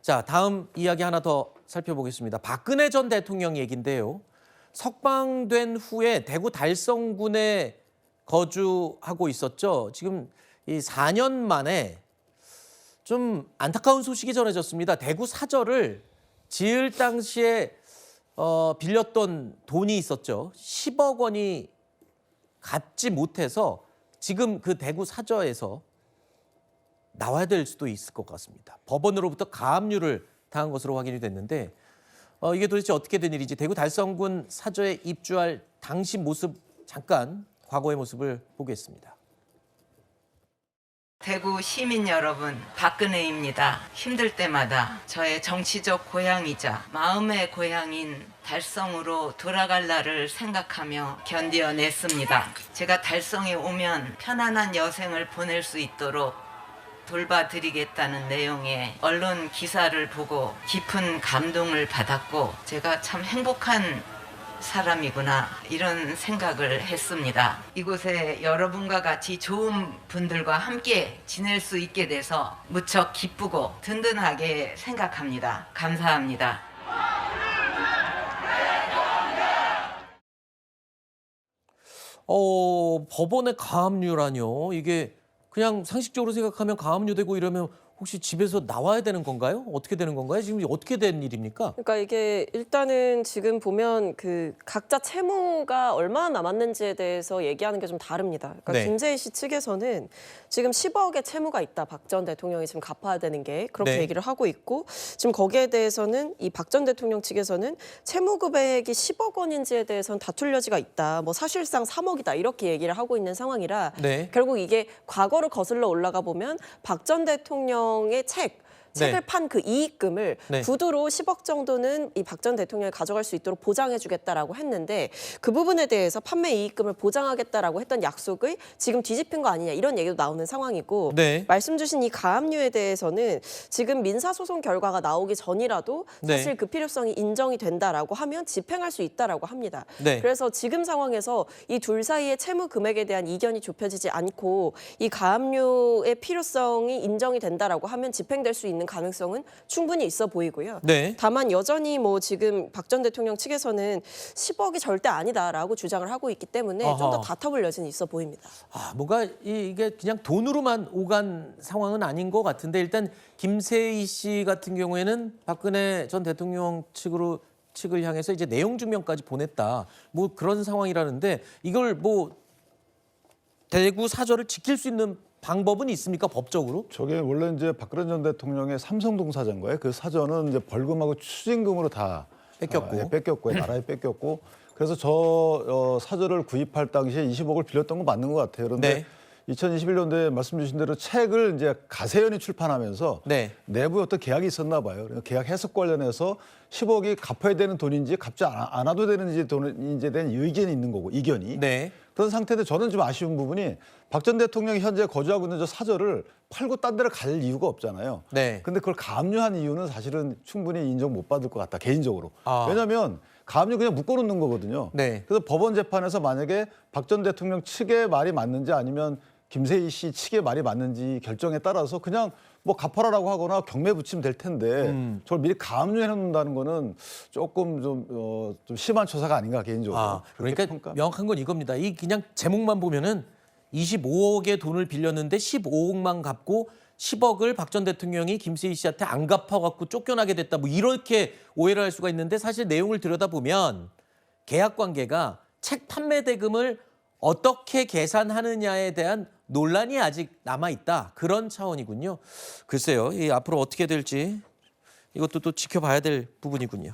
자, 다음 이야기 하나 더 살펴보겠습니다. 박근혜 전 대통령 얘기인데요. 석방된 후에 대구 달성군에 거주하고 있었죠. 지금 이 4년 만에 좀 안타까운 소식이 전해졌습니다. 대구 사저를 지을 당시에 빌렸던 돈이 있었죠. 10억 원이 갚지 못해서 지금 그 대구 사저에서 나와야 될 수도 있을 것 같습니다. 법원으로부터 가압류를 당한 것으로 확인이 됐는데 이게 도대체 어떻게 된 일인지 대구 달성군 사저에 입주할 당시 모습 잠깐 과거의 모습을 보겠습니다. 대구 시민 여러분, 박근혜입니다. 힘들 때마다 저의 정치적 고향이자 마음의 고향인 달성으로 돌아갈 날을 생각하며 견뎌냈습니다. 제가 달성에 오면 편안한 여생을 보낼 수 있도록 돌봐드리겠다는 내용의 언론 기사를 보고 깊은 감동을 받았고 제가 참 행복한 사람이구나 이런 생각을 했습니다. 이곳에 여러분과 같이 좋은 분들과 함께 지낼 수 있게 돼서 무척 기쁘고 든든하게 생각합니다. 감사합니다. 법원의 가압류라뇨. 이게 그냥 상식적으로 생각하면 가압류되고 이러면 혹시 집에서 나와야 되는 건가요? 어떻게 되는 건가요? 지금 어떻게 된 일입니까? 그러니까 이게 일단은 지금 보면 그 각자 채무가 얼마나 남았는지에 대해서 얘기하는 게 좀 다릅니다. 그러니까 네. 김재희 씨 측에서는 지금 10억의 채무가 있다. 박 전 대통령이 지금 갚아야 되는 게 그렇게 네. 얘기를 하고 있고 지금 거기에 대해서는 이 박 전 대통령 측에서는 채무 금액이 10억 원인지에 대해서는 다툴 여지가 있다. 뭐 사실상 3억이다. 이렇게 얘기를 하고 있는 상황이라 네. 결국 이게 과거를 거슬러 올라가 보면 박 전 대통령의 책을 판 그 이익금을 네. 구두로 10억 정도는 이 박 전 대통령이 가져갈 수 있도록 보장해주겠다라고 했는데 그 부분에 대해서 판매 이익금을 보장하겠다라고 했던 약속을 지금 뒤집힌 거 아니냐 이런 얘기도 나오는 상황이고 네. 말씀 주신 이 가압류에 대해서는 지금 민사소송 결과가 나오기 전이라도 사실 네. 그 필요성이 인정이 된다라고 하면 집행할 수 있다라고 합니다. 네. 그래서 지금 상황에서 이 둘 사이의 채무 금액에 대한 이견이 좁혀지지 않고 이 가압류의 필요성이 인정이 된다라고 하면 집행될 수 있는 가능성은 충분히 있어 보이고요. 네. 다만 여전히 뭐 지금 박 전 대통령 측에서는 10억이 절대 아니다라고 주장을 하고 있기 때문에 좀 더 어허. 다퉈볼 여지는 있어 보입니다. 뭔가 이게 그냥 돈으로만 오간 상황은 아닌 것 같은데 일단 김세희 씨 같은 경우에는 박근혜 전 대통령 측을 향해서 이제 내용 증명까지 보냈다. 뭐 그런 상황이라는데 이걸 뭐 대구 사저를 지킬 수 있는 방법은 있습니까? 법적으로? 저게 원래 이제 박근혜 전 대통령의 삼성동 사저인가요? 그 사저는 이제 벌금하고 추징금으로 다 뺏겼고. 뺏겼고 나라에 뺏겼고 그래서 저 사저를 구입할 당시에 20억을 빌렸던 거 맞는 것 같아요. 그런데 네. 2021년도에 말씀 주신 대로 책을 이제 가세연이 출판하면서 네. 내부에 어떤 계약이 있었나 봐요. 계약 해석 관련해서 10억이 갚아야 되는 돈인지 갚지 않아도 되는지 돈인지에 대한 의견이 있는 거고 이견이. 네. 그런 상태인데 저는 좀 아쉬운 부분이 박 전 대통령이 현재 거주하고 있는 저 사저를 팔고 딴 데를 갈 이유가 없잖아요. 네. 근데 그걸 가압류한 이유는 사실은 충분히 인정 못 받을 것 같다, 개인적으로. 아. 왜냐하면 가압류 그냥 묶어놓는 거거든요. 네. 그래서 법원 재판에서 만약에 박 전 대통령 측의 말이 맞는지 아니면 김세희 씨 측의 말이 맞는지 결정에 따라서 그냥 뭐 갚아라라고 하거나 경매 붙이면 될 텐데 저걸 미리 가압류해 놓는다는 거는 조금 좀 심한 처사가 아닌가 개인적으로. 그러니까 명확한 건 이겁니다. 이 그냥 제목만 보면은 25억의 돈을 빌렸는데 15억만 갚고 10억을 박 전 대통령이 김세희 씨한테 안 갚아갖고 쫓겨나게 됐다. 뭐 이렇게 오해를 할 수가 있는데 사실 내용을 들여다보면 계약 관계가 책 판매 대금을 어떻게 계산하느냐에 대한 논란이 아직 남아있다. 그런 차원이군요. 글쎄요. 이 앞으로 어떻게 될지 이것도 또 지켜봐야 될 부분이군요.